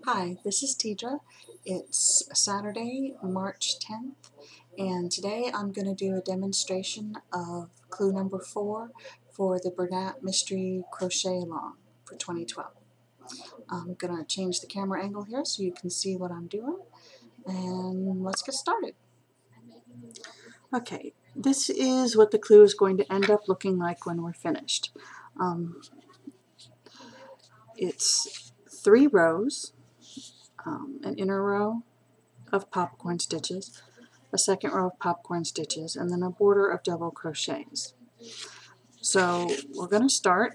Hi, this is Tidra. It's Saturday, March 10th, and today I'm going to do a demonstration of clue number 4 for the Bernat Mystery Crochet Along for 2012. I'm going to change the camera angle here so you can see what I'm doing, and let's get started. Okay, this is what the clue is going to end up looking like when we're finished. It's 3 rows, an inner row of popcorn stitches, a second row of popcorn stitches, and then a border of double crochets. So we're going to start.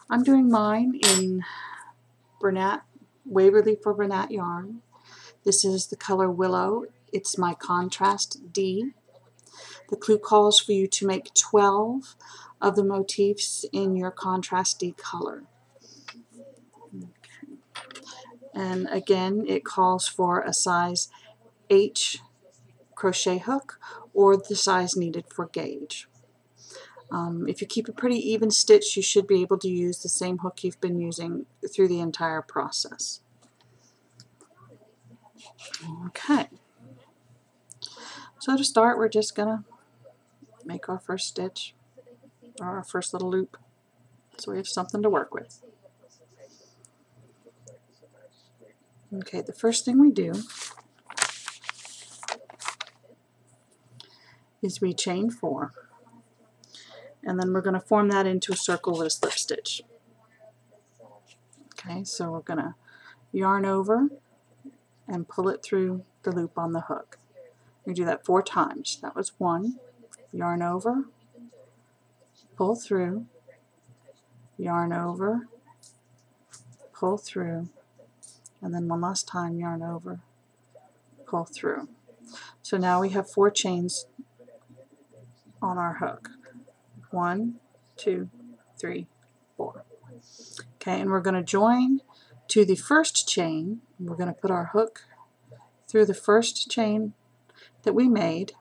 I'm doing mine in Bernat, Waverly for Bernat yarn. This is the color Willow. It's my contrast D. The clue calls for you to make 12 of the motifs in your contrast D color. Okay. And again, it calls for a size H crochet hook or the size needed for gauge. If you keep a pretty even stitch, you should be able to use the same hook you've been using through the entire process. Okay, so to start, we're just going to make our first stitch, or our first little loop, so we have something to work with. Okay, the first thing we do is we chain 4, and then we're going to form that into a circle with a slip stitch. Okay, so we're going to yarn over and pull it through the loop on the hook. We do that 4 times. That was 1, yarn over, pull through, yarn over, pull through, and then one last time, yarn over, pull through. So now we have 4 chains on our hook. 1, 2, 3, 4. Okay, and we're going to join to the first chain. We're going to put our hook through the first chain that we made,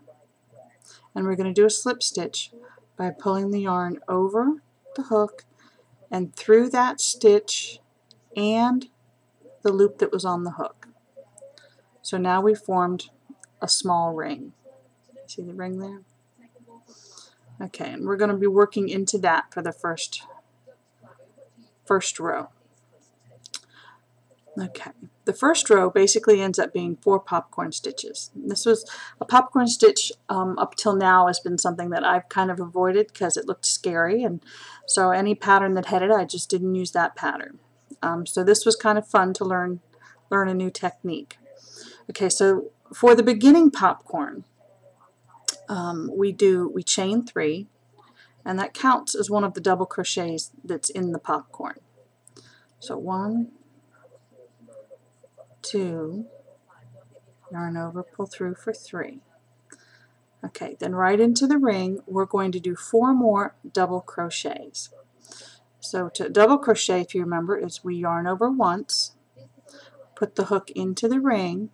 and we're going to do a slip stitch by pulling the yarn over the hook and through that stitch and the loop that was on the hook. So now we formed a small ring. See the ring there? Okay, and we're going to be working into that for the first row. Okay, the first row basically ends up being 4 popcorn stitches. This was a popcorn stitch up till now has been something that I've kind of avoided because it looked scary, and so any pattern that had it, I just didn't use that pattern. So this was kind of fun to learn a new technique. Okay, so for the beginning popcorn, we chain 3, and that counts as one of the double crochets that's in the popcorn. So 1, 2, yarn over, pull through for 3. Okay, then right into the ring, we're going to do 4 more double crochets. So to double crochet, if you remember, is we yarn over once, put the hook into the ring,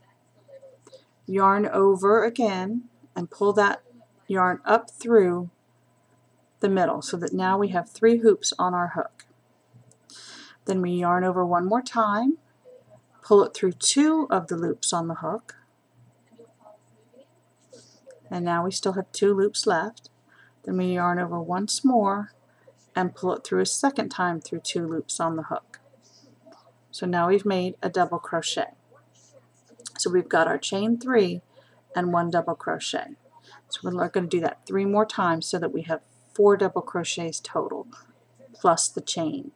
yarn over again, and pull that yarn up through the middle so that now we have 3 hoops on our hook. Then we yarn over one more time, pull it through 2 of the loops on the hook, and now we still have 2 loops left. Then we yarn over once more and pull it through a second time through 2 loops on the hook. So now we've made a double crochet. So we've got our chain 3 and 1 double crochet. So we're going to do that 3 more times so that we have 4 double crochets total plus the chain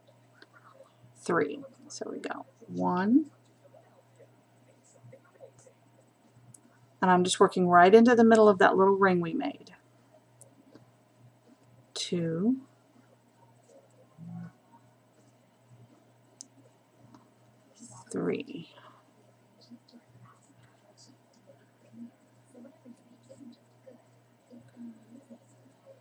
3. So we go 1, and I'm just working right into the middle of that little ring we made. 2, 3.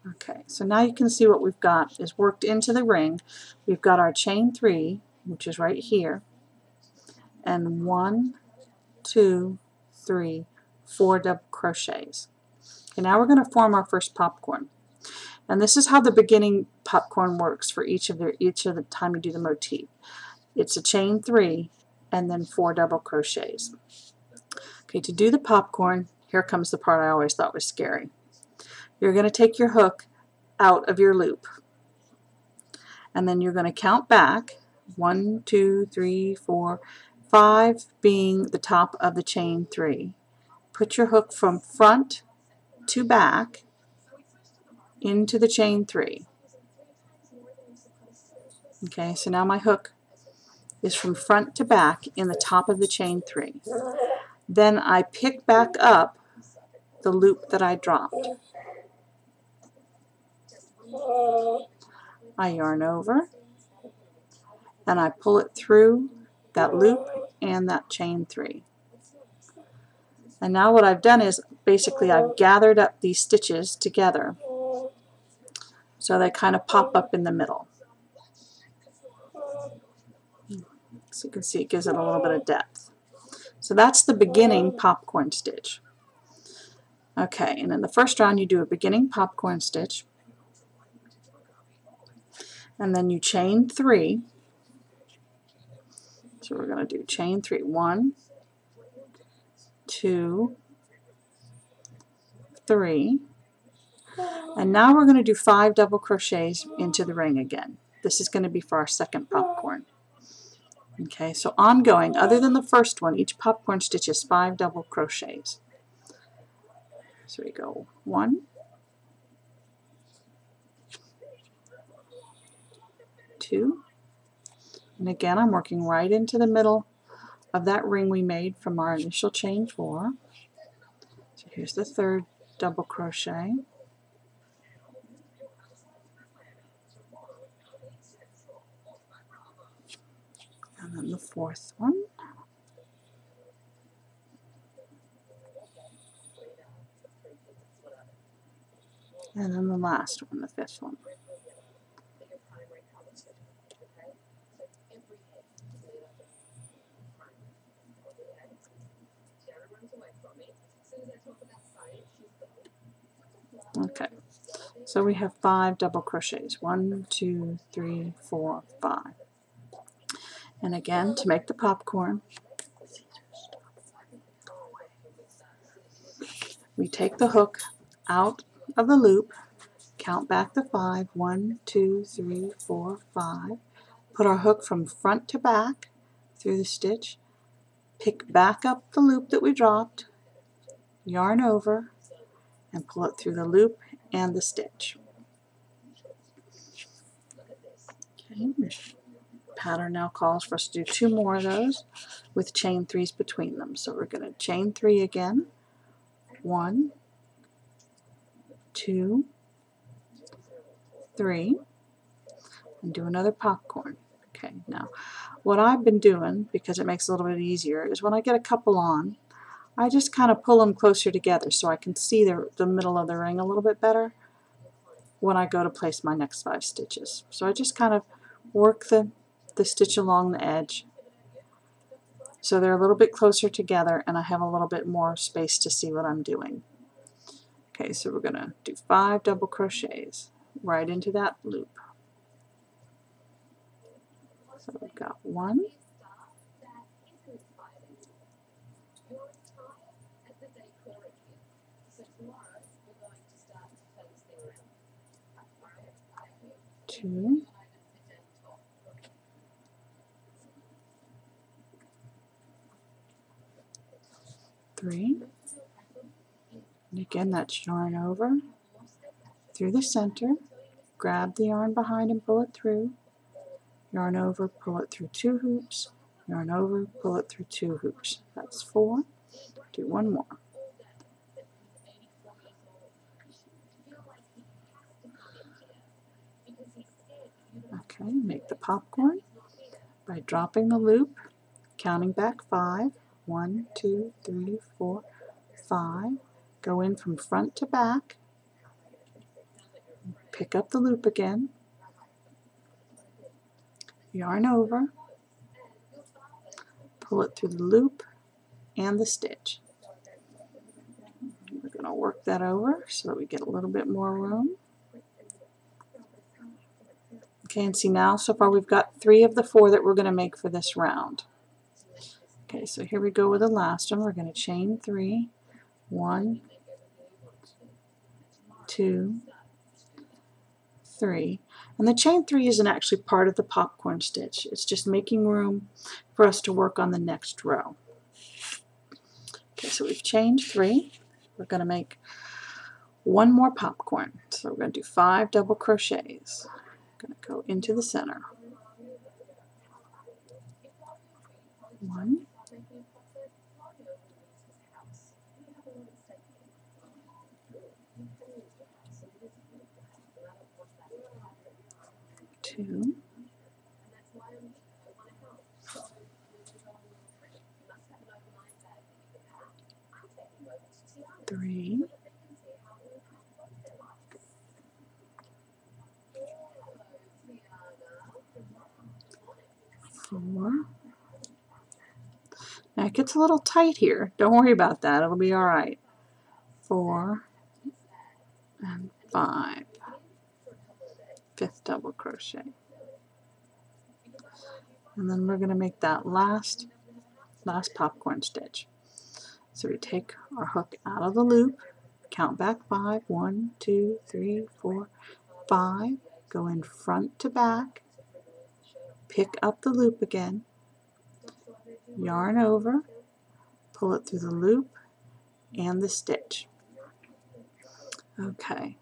Okay, so now you can see what we've got is worked into the ring. We've got our chain 3, which is right here, and 1, 2, 3, 4 double crochets. Okay, now we're going to form our first popcorn. And this is how the beginning popcorn works for each of the time you do the motif. it's a chain 3 and then 4 double crochets. Okay, to do the popcorn, here comes the part I always thought was scary. You're going to take your hook out of your loop, and then you're going to count back 1, 2, 3, 4, 5 being the top of the chain 3. Put your hook from front to back into the chain 3. Okay, so now my hook is from front to back in the top of the chain 3. Then I pick back up the loop that I dropped. I yarn over and I pull it through that loop and that chain 3. And now what I've done is basically I've gathered up these stitches together so they kind of pop up in the middle. So you can see it gives it a little bit of depth. So that's the beginning popcorn stitch. Okay, and in the first round you do a beginning popcorn stitch, and then you chain 3. So we're going to do chain 3. 1, 2, 3. And now we're going to do 5 double crochets into the ring again. This is going to be for our second popcorn. Okay, so ongoing, other than the first one, each popcorn stitch is 5 double crochets. So we go 1, 2, and again I'm working right into the middle of that ring we made from our initial chain 4. So here's the third double crochet. And then the fourth one. And then the last one, the fifth one. Okay, so we have 5 double crochets. 1, 2, 3, 4, 5. And again, to make the popcorn, we take the hook out of the loop, count back the 5, 1, 2, 3, 4, 5, put our hook from front to back through the stitch, pick back up the loop that we dropped, yarn over, and pull it through the loop and the stitch. Okay, this pattern now calls for us to do 2 more of those with chain 3s between them. So we're going to chain 3 again. 1, 2, 3, and do another popcorn. Okay, now what I've been doing, because it makes it a little bit easier, is when I get a couple on, I just kind of pull them closer together so I can see the middle of the ring a little bit better when I go to place my next 5 stitches. So I just kind of work the stitch along the edge so they're a little bit closer together and I have a little bit more space to see what I'm doing. Okay, so we're going to do 5 double crochets right into that loop. So we've got 1, 2, 3, and again that's yarn over through the center, grab the yarn behind and pull it through, yarn over, pull it through 2 hoops, yarn over, pull it through 2 hoops. That's 4. Do 1 more. Okay, make the popcorn by dropping the loop, counting back 5. 1, 2, 3, 4, 5. Go in from front to back, pick up the loop again, yarn over, pull it through the loop and the stitch. We're going to work that over so that we get a little bit more room. Okay, and see now, so far we've got 3 of the 4 that we're going to make for this round. Okay, so here we go with the last one. We're going to chain 3, 1, 2, 3. And the chain 3 isn't actually part of the popcorn stitch. It's just making room for us to work on the next row. Okay, so we've chained 3. We're going to make 1 more popcorn. So we're going to do 5 double crochets. Going to go into the center. 1, 2, 3, 4. Now it gets a little tight here. Don't worry about that. It'll be all right. 4 and 5. 5th double crochet. And then we're going to make that last popcorn stitch. So we take our hook out of the loop, count back 5, 1, 2, 3, 4, 5, go in front to back, pick up the loop again, yarn over, pull it through the loop and the stitch. Okay,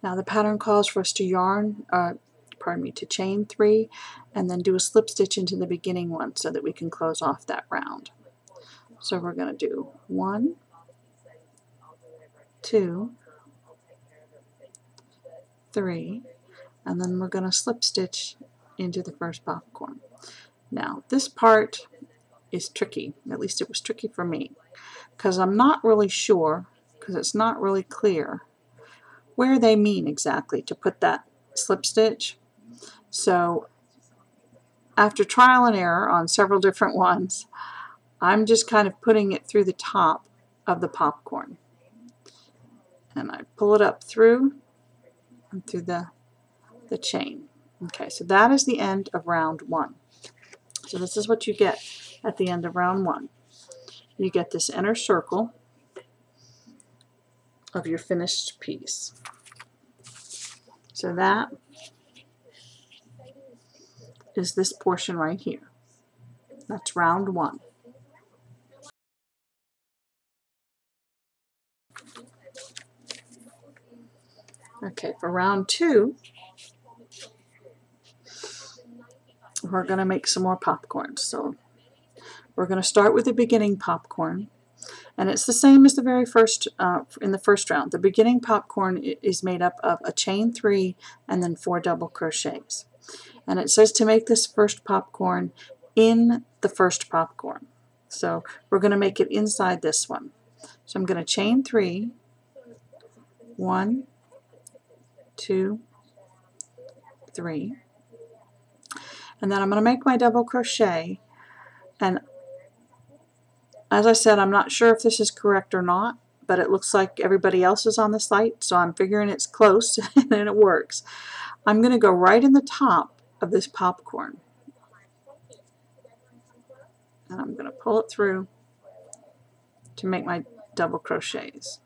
now the pattern calls for us to to chain 3 and then do a slip stitch into the beginning one so that we can close off that round. So we're going to do 1, 2, 3, and then we're going to slip stitch into the first popcorn. Now this part is tricky, at least it was tricky for me, because I'm not really sure, because it's not really clear where they mean exactly to put that slip stitch. So after trial and error on several different ones, I'm just kind of putting it through the top of the popcorn. And I pull it up through and through the chain. Okay, so that is the end of round 1. So this is what you get at the end of round 1. You get this inner circle of your finished piece. So that is this portion right here. That's round 1. Okay, for round 2, we're going to make some more popcorn. So we're going to start with the beginning popcorn, and it's the same as the very first in the first round. The beginning popcorn is made up of a chain 3 and then 4 double crochets. And it says to make this first popcorn in the first popcorn. So we're going to make it inside this one. So I'm going to chain 3, 1, 2, 3, and then I'm going to make my double crochet. And as I said, I'm not sure if this is correct or not, but it looks like everybody else is on the site, so I'm figuring it's close and it works. I'm going to go right in the top of this popcorn, and I'm going to pull it through to make my double crochets.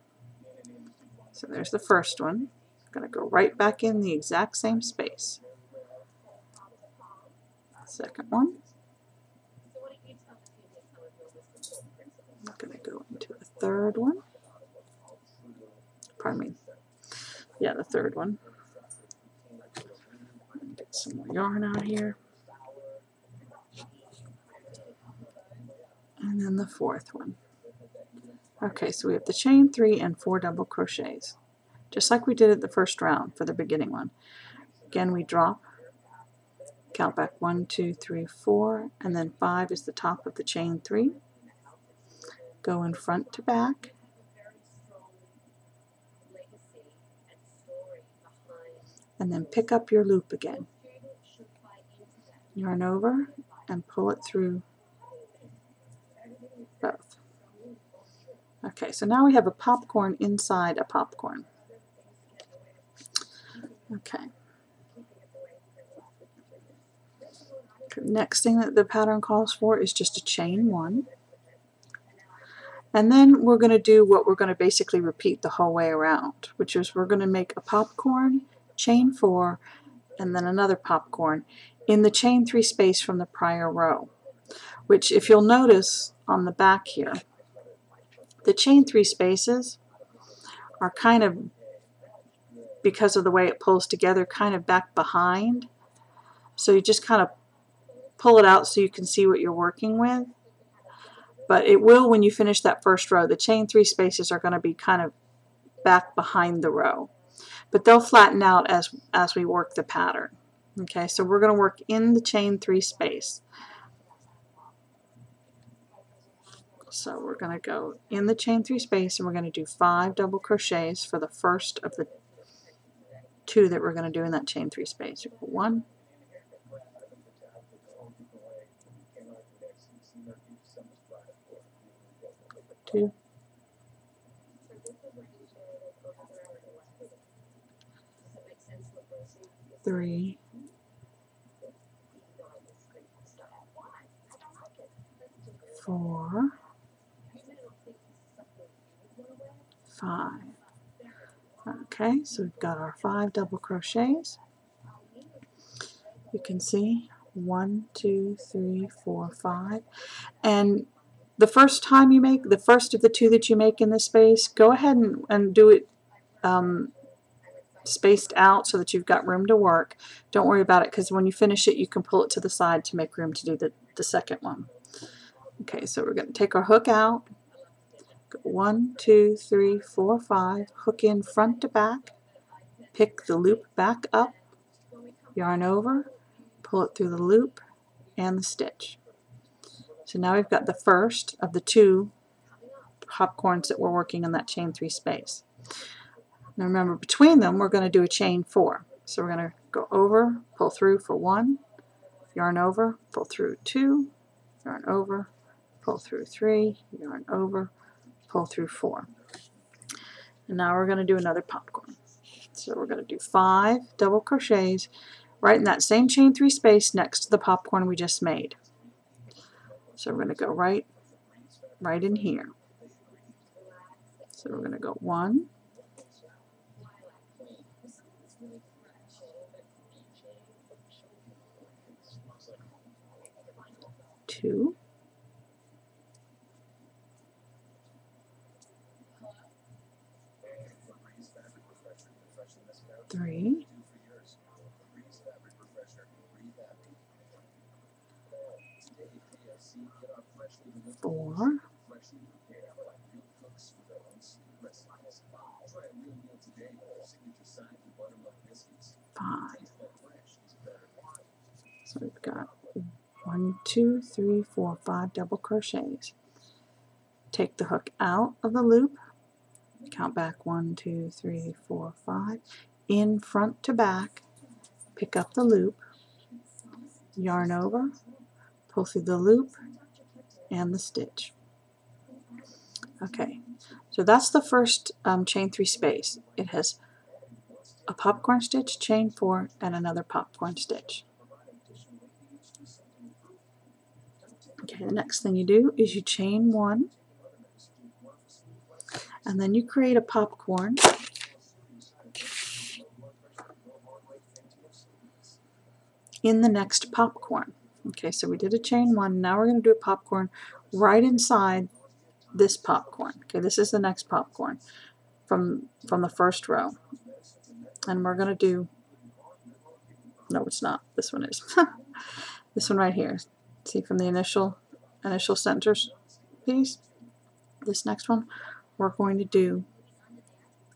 So there's the first one. I'm going to go right back in the exact same space. Second one. I'm going to go into the third one. Pardon me. Yeah, the third one. Get some more yarn out here. And then the fourth one. Okay, so we have the chain 3 and 4 double crochets, just like we did at the first round for the beginning one. Again, we drop, count back 1, 2, 3, 4, and then 5 is the top of the chain 3. Go in front to back, and then pick up your loop again. Yarn over and pull it through both. Okay, so now we have a popcorn inside a popcorn. Okay. Next thing that the pattern calls for is just a chain 1. And then we're going to do what we're going to basically repeat the whole way around, which is we're going to make a popcorn, chain 4, and then another popcorn in the chain 3 space from the prior row, which if you'll notice on the back here, the chain 3 spaces are kind of, because of the way it pulls together, kind of back behind. So you just kind of pull it out so you can see what you're working with. But it will, when you finish that first row, the chain 3 spaces are going to be kind of back behind the row. But they'll flatten out as we work the pattern. Okay, so we're going to work in the chain 3 space. So we're going to go in the chain 3 space and we're going to do 5 double crochets for the first of the 2 that we're going to do in that chain 3 space. 1, 2, 3, 4, 5. Okay, so we've got our 5 double crochets. You can see 1, 2, 3, 4, 5. And the first time you make, the first of the 2 that you make in this space, go ahead and do it spaced out so that you've got room to work. Don't worry about it, because when you finish it you can pull it to the side to make room to do the second one. Okay, so we're going to take our hook out. 1, 2, 3, 4, 5. Hook in front to back. Pick the loop back up. Yarn over. Pull it through the loop and the stitch. So now we've got the first of the 2 popcorns that we're working in that chain 3 space. Now remember, between them we're going to do a chain 4. So we're going to go over, pull through for 1, yarn over, pull through 2, yarn over, pull through 3, yarn over, pull through 4. And now we're going to do another popcorn. So we're going to do 5 double crochets right in that same chain 3 space next to the popcorn we just made. So we're going to go right in here. So we're going to go 1, 2, 3, 4, 5. So we've got 1, 2, 3, 4, 5 double crochets. Take the hook out of the loop, count back 1, 2, 3, 4, 5, in front to back, pick up the loop, yarn over, pull through the loop and the stitch. Okay, so that's the first chain 3 space. It has a popcorn stitch, chain 4, and another popcorn stitch. Okay, the next thing you do is you chain 1, and then you create a popcorn in the next popcorn. Okay, so we did a chain 1, now we're going to do a popcorn right inside this popcorn. Okay, this is the next popcorn from the first row. And we're going to do, no it's not, this one is. This one right here. See, from the initial center piece, this next one, we're going to do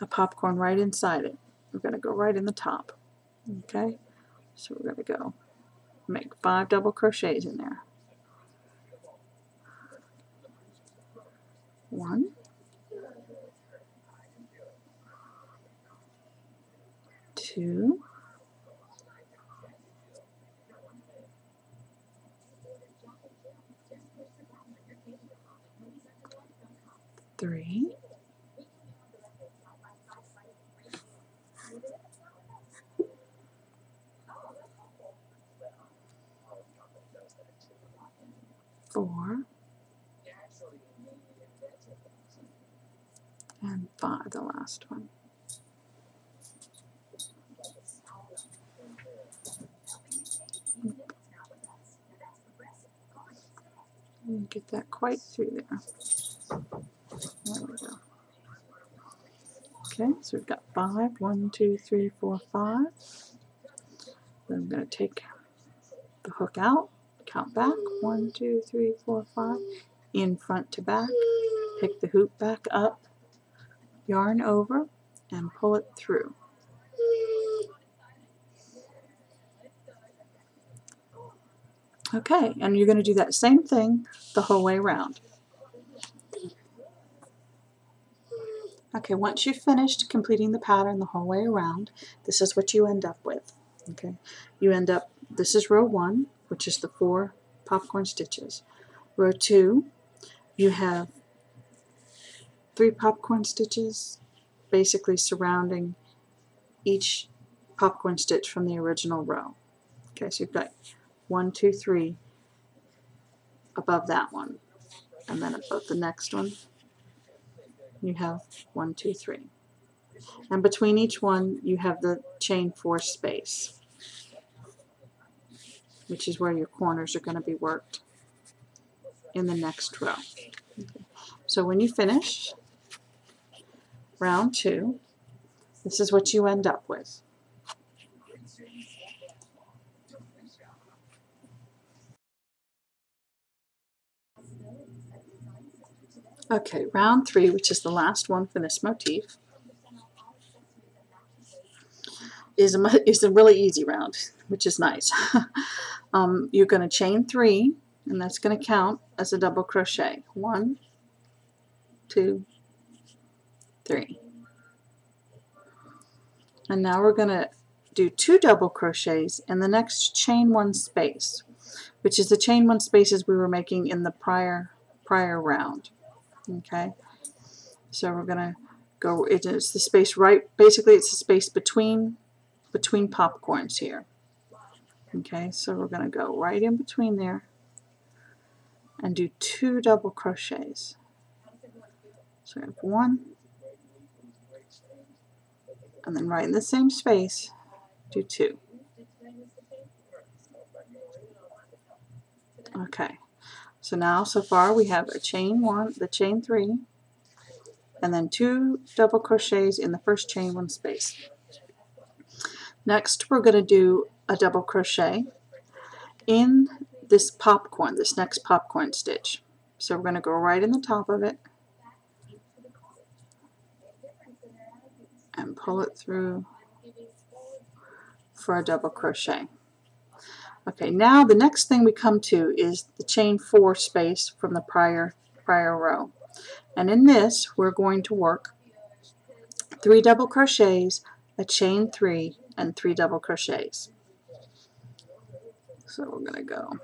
a popcorn right inside it. We're going to go right in the top. Okay, so we're going to go make 5 double crochets in there. 1, 2, 3, 4, 4, and 5, the last one. Get that quite through there. There we go. Okay, so we've got 5. 1, 2, 3, 4, 5. Then I'm going to take the hook out, count back. 1, 2, 3, 4, 5. In front to back. Pick the hoop back up, yarn over, and pull it through. Okay, and you're going to do that same thing the whole way around. Okay, once you've finished completing the pattern the whole way around, this is what you end up with. Okay, you end up, this is row 1, which is the 4 popcorn stitches. Row 2, you have 3 popcorn stitches basically surrounding each popcorn stitch from the original row. Okay, so you've got 1, 2, 3 above that one, and then above the next one you have 1, 2, 3, and between each one you have the chain 4 space, which is where your corners are going to be worked in the next row. Okay. So when you finish round 2, this is what you end up with. Okay, round 3, which is the last one for this motif, is a really easy round, which is nice. You're going to chain 3, and that's going to count as a double crochet. 1, 2, 3. And now we're going to do 2 double crochets in the next chain 1 space, which is the chain 1 spaces we were making in the prior round. Okay, so we're going to go, it's the space right, basically it's the space between popcorns here. Okay, so we're going to go right in between there and do 2 double crochets. So we have 1, and then right in the same space do 2. Okay, so now so far we have a chain 1, the chain 3, and then 2 double crochets in the first chain 1 space. Next we're going to do a double crochet in this popcorn, this next popcorn stitch. So we're going to go right in the top of it and pull it through for a double crochet. Okay, now the next thing we come to is the chain 4 space from the prior row. And in this we're going to work 3 double crochets, a chain 3, and 3 double crochets. So we're going to go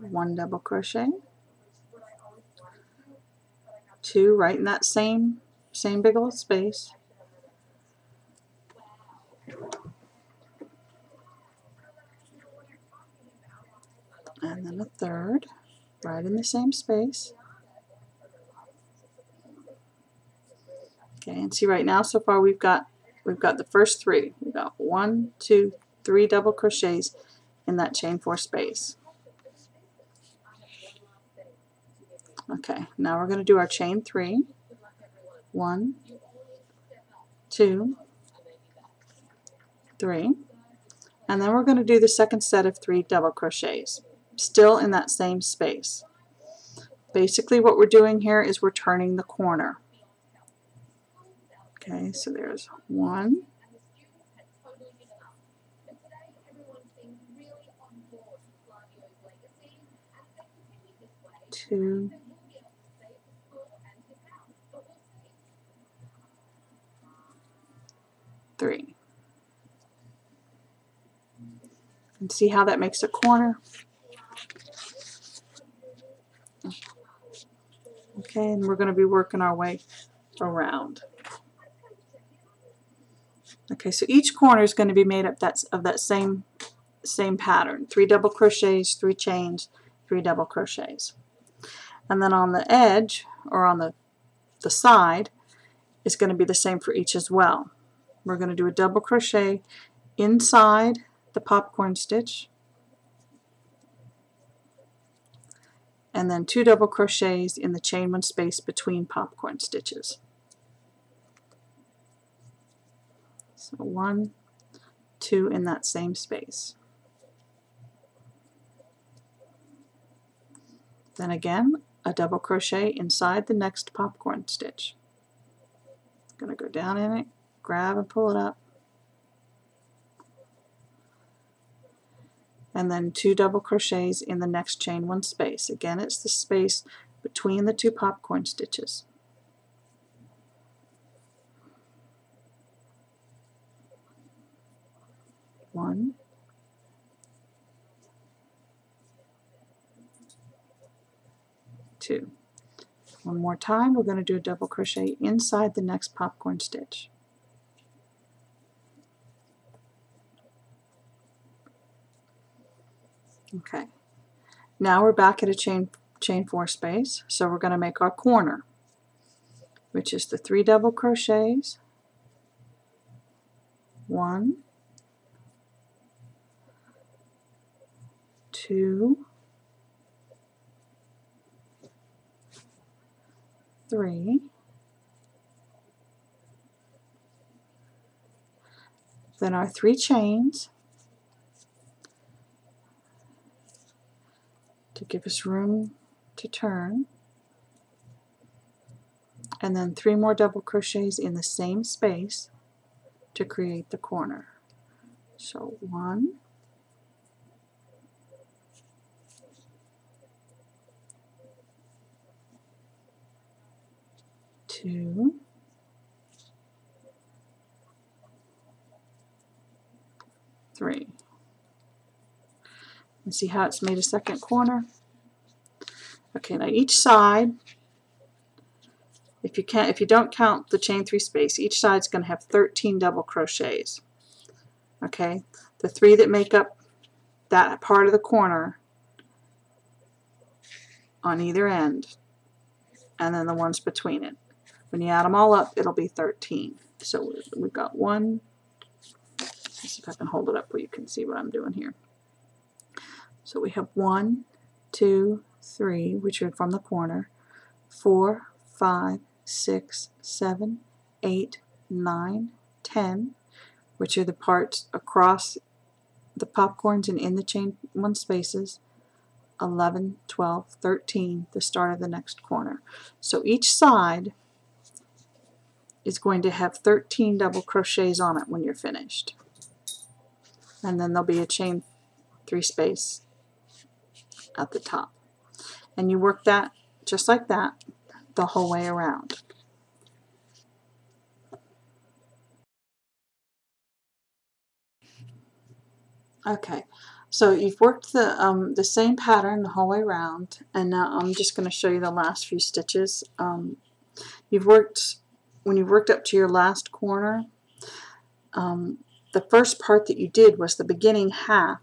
1 double crochet, 2 right in that same big old space, and then a 3rd right in the same space. Okay, and see right now so far we've got the first 3. We've got 1, 2, 3 double crochets in that chain 4 space. Okay, now we're going to do our chain 3. 1, 2, 3, and then we're going to do the second set of 3 double crochets, still in that same space. Basically what we're doing here is we're turning the corner. Okay, so there's 1, 2, 3. And see how that makes a corner? Okay, and we're going to be working our way around. Okay, so each corner is going to be made up of that same same pattern, 3 double crochets, 3 chains, 3 double crochets. And then on the edge, or on the side, it's going to be the same for each as well. We're going to do a double crochet inside the popcorn stitch, and then 2 double crochets in the chain 1 space between popcorn stitches. So 1, 2 in that same space. Then again, a double crochet inside the next popcorn stitch. I'm going to go down in it, grab and pull it up, and then 2 double crochets in the next chain 1 space. Again, it's the space between the 2 popcorn stitches. One, two. One more time, we're going to do a double crochet inside the next popcorn stitch. Okay, now we're back at a chain 4 space, so we're going to make our corner, which is the 3 double crochets, 1, 2, 3, then our 3 chains to give us room to turn, and then 3 more double crochets in the same space to create the corner. So 1, 2, 3. And see how it's made a second corner? Okay, now each side, if you don't count the chain 3 space, each side's going to have 13 double crochets. Okay, the 3 that make up that part of the corner on either end, and then the ones between it. When you add them all up, it'll be 13. So we've got 1. Let's see if I can hold it up where you can see what I'm doing here. So we have 1, 2, 3, which are from the corner, 4, 5, 6, 7, 8, 9, 10, which are the parts across the popcorns and in the chain 1 spaces, 11, 12, 13, the start of the next corner. So each side is going to have 13 double crochets on it when you're finished. And then there'll be a chain 3 space at the top. And you work that just like that the whole way around. Okay, so you've worked the same pattern the whole way around, and now I'm just going to show you the last few stitches. When you've worked up to your last corner, the first part that you did was the beginning half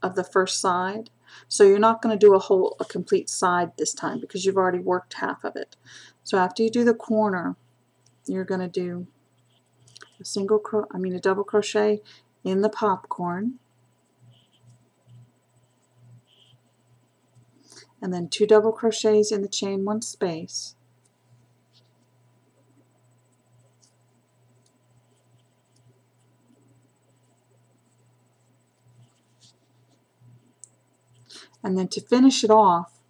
of the first side. So you're not going to do a complete side this time because you've already worked half of it. So after you do the corner, you're going to do a double crochet in the popcorn, and then 2 double crochets in the chain 1 space, and then to finish it off,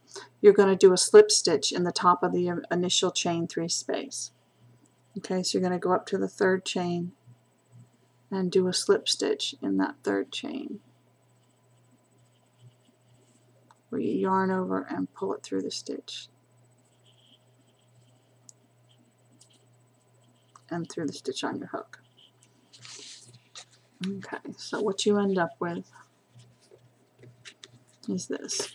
you're going to do a slip stitch in the top of the initial chain 3 space. Okay, so you're going to go up to the 3rd chain and do a slip stitch in that 3rd chain, where you yarn over and pull it through the stitch and through the stitch on your hook. Okay, so what you end up with is this.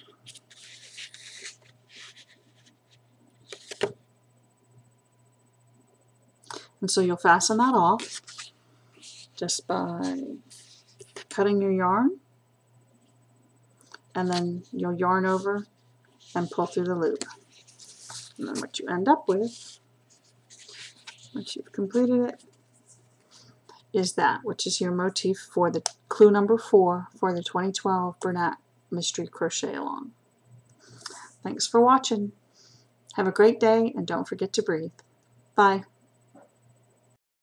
And so you'll fasten that off just by cutting your yarn, and then you'll yarn over and pull through the loop. And then what you end up with, once you've completed it, is that, which is your motif for the clue number 4 for the 2012 Bernat Mystery Crochet Along. Thanks for watching. Have a great day, and don't forget to breathe. Bye.